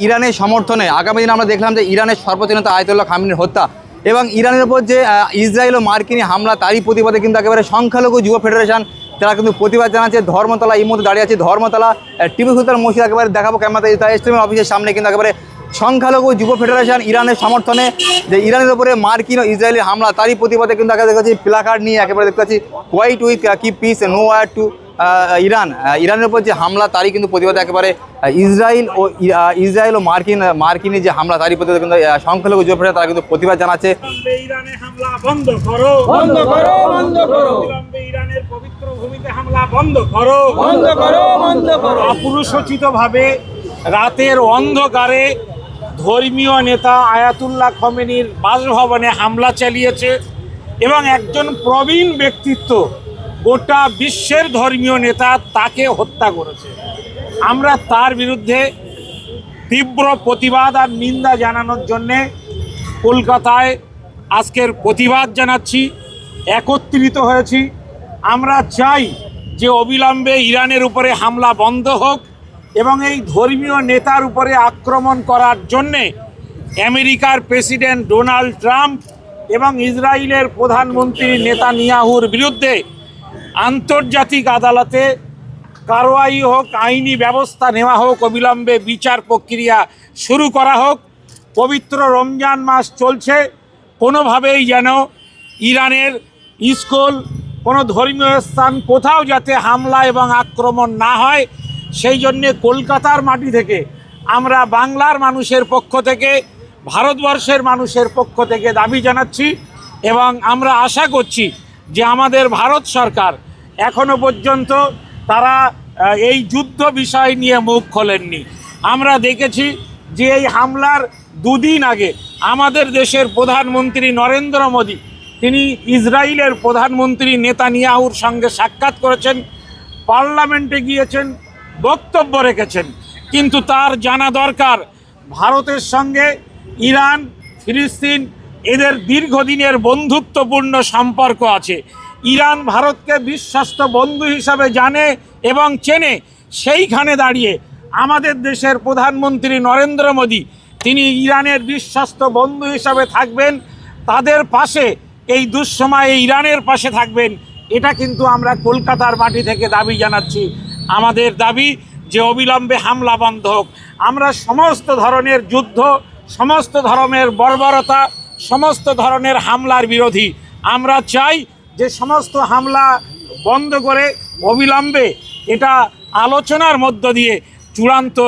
ইরানের সমর্থনে আগামী দিনে আমরা দেখলাম যে ইরানের সর্বোচ্চ নেতা আয়াতুল্লাহ খামেনির হত্যা এবং ইরানের উপর যে ইসরায়েল ও মার্কিনী হামলা তারই প্রতিবাদে কিন্তু একেবারে সংখ্যালঘু যুব ফেডারেশন তারা কিন্তু প্রতিবাদ জানাচ্ছে। ধর্মতলা এই মুহূর্তে দাঁড়িয়ে আছে ধর্মতলা টিপু সুলতান মসজিদ একেবারে দেখাবো ক্যামেরাতে স্টেমের অফিসের সামনে কিন্তু একেবারে সংখ্যালঘু যুব ফেডারেশন ইরানের সমর্থনে যে ইরানের উপরে মার্কিন ও ইসরায়েলের হামলা তারই প্রতিবাদে কিন্তু দেখা যাচ্ছে প্লাকার্ড নিয়ে একেবারে দেখতে পাচ্ছি white with keep peace no war to ইরানের উপর যে হামলা তারই কিন্তু প্রতিবাদে একেবারে ইসরায়েল ও মার্কিনের যে হামলা তারই প্রতিবাদে কিন্তু সংখ্যালঘু যুব ফেডারেশন তারা কিন্তু প্রতিবাদ জানাচ্ছে। ইরানে হামলা বন্ধ করো, বন্ধ করো, বন্ধ করো। ইরানের পবিত্র ভূমিতে হামলা বন্ধ করো, বন্ধ করো, বন্ধ করো। অপুরুষোচিতভাবে রাতের অন্ধকারে ধর্মীয় নেতা আয়াতুল্লাহ খামেনির বাসভবনে হামলা চালিয়েছে এবং একজন প্রবীণ ব্যক্তিত্ব গোটা বিশ্বের ধর্মীয় নেতা তাকে হত্যা করেছে। আমরা তার বিরুদ্ধে তীব্র প্রতিবাদ আর নিন্দা জানানোর জন্যে কলকাতায় আজকের প্রতিবাদ জানাচ্ছি, একত্রিত হয়েছি। আমরা চাই যে অবিলম্বে ইরানের উপরে হামলা বন্ধ হোক এবং এই ধর্মীয় নেতার উপরে আক্রমণ করার জন্যে আমেরিকার প্রেসিডেন্ট ডোনাল্ড ট্রাম্প এবং ইসরায়েলের প্রধানমন্ত্রী নেতানিয়াহুর বিরুদ্ধে আন্তর্জাতিক আদালতে কারওয়াই হোক, আইনি ব্যবস্থা নেওয়া হোক, অবিলম্বে বিচার প্রক্রিয়া শুরু করা হোক। পবিত্র রমজান মাস চলছে, কোনোভাবেই যেন ইরানের স্কুল, কোনো ধর্মীয় স্থান কোথাও যাতে হামলা এবং আক্রমণ না হয়, সেই জন্যে কলকাতার মাটি থেকে আমরা বাংলার মানুষের পক্ষ থেকে, ভারতবর্ষের মানুষের পক্ষ থেকে দাবি জানাচ্ছি এবং আমরা আশা করছি যে আমাদের ভারত সরকার এখনো পর্যন্ত তারা এই যুদ্ধ বিষয় নিয়ে মুখ খোলেননি। আমরা দেখেছি যে এই হামলার দুদিন আগে আমাদের দেশের প্রধানমন্ত্রী নরেন্দ্র মোদী তিনি ইসরায়েলের প্রধানমন্ত্রী নেতানিয়াহুর সঙ্গে সাক্ষাৎ করেছেন, পার্লামেন্টে গিয়েছেন, বক্তব্য রেখেছেন। কিন্তু তার জানা দরকার ভারতের সঙ্গে ইরান, ফিলিস্তিন এদের দীর্ঘদিনের বন্ধুত্বপূর্ণ সম্পর্ক আছে। ইরান ভারতকে বিশ্বস্ত বন্ধু হিসাবে জানে এবং চেনে। সেইখানে দাঁড়িয়ে আমাদের দেশের প্রধানমন্ত্রী নরেন্দ্র মোদী তিনি ইরানের বিশ্বস্ত বন্ধু হিসাবে থাকবেন, তাদের পাশে এই দুঃসময়ে ইরানের পাশে থাকবেন। এটা কিন্তু আমরা কলকাতার মাটি থেকে দাবি জানাচ্ছি। আমাদের দাবি যে অবিলম্বে হামলা বন্ধ হোক। আমরা সমস্ত ধরনের যুদ্ধ, সমস্ত ধরনের বর্বরতা, সমস্ত ধরনের হামলার বিরোধী। আমরা চাই যে সমস্ত হামলা বন্ধ করে অবিলম্বে এটা আলোচনার মধ্য দিয়ে চূড়ান্ত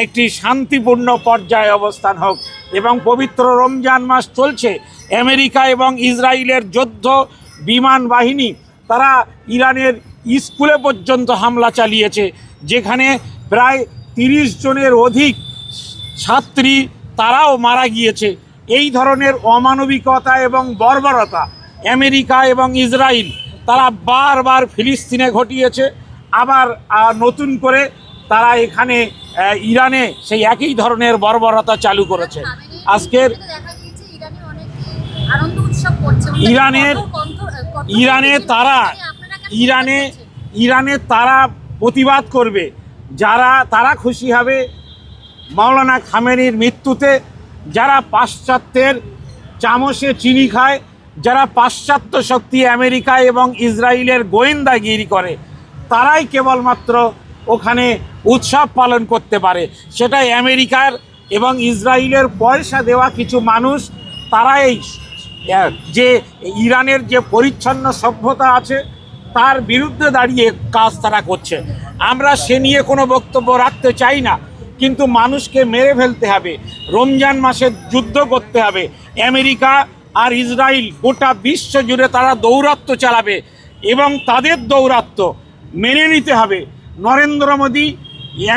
একটি শান্তিপূর্ণ পর্যায়ে অবস্থান হোক। এবং পবিত্র রমজান মাস চলছে, আমেরিকা এবং ইসরায়েলের যুদ্ধ বিমান বাহিনী তারা ইরানের স্কুলে পর্যন্ত হামলা চালিয়েছে, যেখানে প্রায় 30 জনের অধিক ছাত্রী তারাও মারা গিয়েছে। এই ধরনের অমানবিকতা এবং বর্বরতা আমেরিকা এবং ইসরায়েল তারা বারবার ফিলিস্তিনে ঘটিয়েছে, আবার নতুন করে তারা এখানে ইরানে সেই একই ধরনের বর্বরতা চালু করেছে। আজকের ইরানে তারা প্রতিবাদ করবে, তারা খুশি হবে মাওলানা খামেনির মৃত্যুতে, যারা পাশ্চাত্যের চামচে চিনি খায়, যারা পাশ্চাত্য শক্তি আমেরিকা এবং ইসরায়েলের গোয়েন্দাগিরি করে, তারাই কেবলমাত্র ওখানে উৎসব পালন করতে পারে। সেটা আমেরিকার এবং ইসরায়েলের পয়সা দেওয়া কিছু মানুষ, তারা এই যে ইরানের যে পরিচ্ছন্ন সভ্যতা আছে তার বিরুদ্ধে দাঁড়িয়ে কাজ তারা করছে। আমরা সে নিয়ে কোনো বক্তব্য রাখতে চাই না, কিন্তু মানুষকে মেরে ফেলতে হবে, রমজান মাসে যুদ্ধ করতে হবে। আমেরিকা আর ইসরায়েল গোটা বিশ্ব জুড়ে তারা দৌরাত্ম্য চালাবে এবং তাদের দৌরাত্ম্য মেনে নিতে হবে। নরেন্দ্র মোদী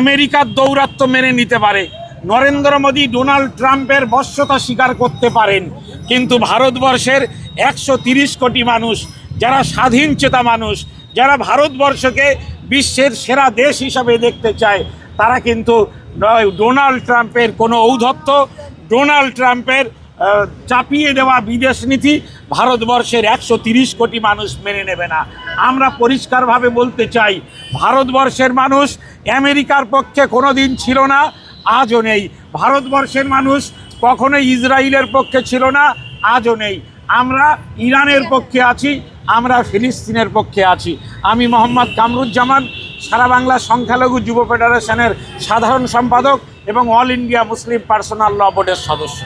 আমেরিকার দৌরাত্ম্য মেনে নিতে পারে, নরেন্দ্র মোদী ডোনাল্ড ট্রাম্পের বশ্যতা স্বীকার করতে পারেন, কিন্তু ভারতবর্ষের 130 কোটি মানুষ, যারা স্বাধীন চেতা মানুষ, যারা ভারতবর্ষকে বিশ্বের সেরা দেশ হিসাবে দেখতে চায়, তারা কিন্তু ডোনাল্ড ট্রাম্পের কোনো ঔদ্ধত্য, ডোনাল্ড ট্রাম্পের চাপিয়ে দেওয়া বিদেশ নীতি ভারতবর্ষের 130 কোটি মানুষ মেনে নেবে না। আমরা পরিষ্কারভাবে বলতে চাই, ভারতবর্ষের মানুষ আমেরিকার পক্ষে কোনো দিন ছিল না, আজও নেই। ভারতবর্ষের মানুষ কখনোই ইসরায়েলের পক্ষে ছিল না, আজও নেই। আমরা ইরানের পক্ষে আছি, আমরা ফিলিস্তিনের পক্ষে আছি। আমি মোহাম্মদ কামরুজ্জামান, সারা বাংলা সংখ্যালঘু যুব ফেডারেশনের সাধারণ সম্পাদক এবং অল ইন্ডিয়া মুসলিম পার্সোনাল ল বোর্ডের সদস্য।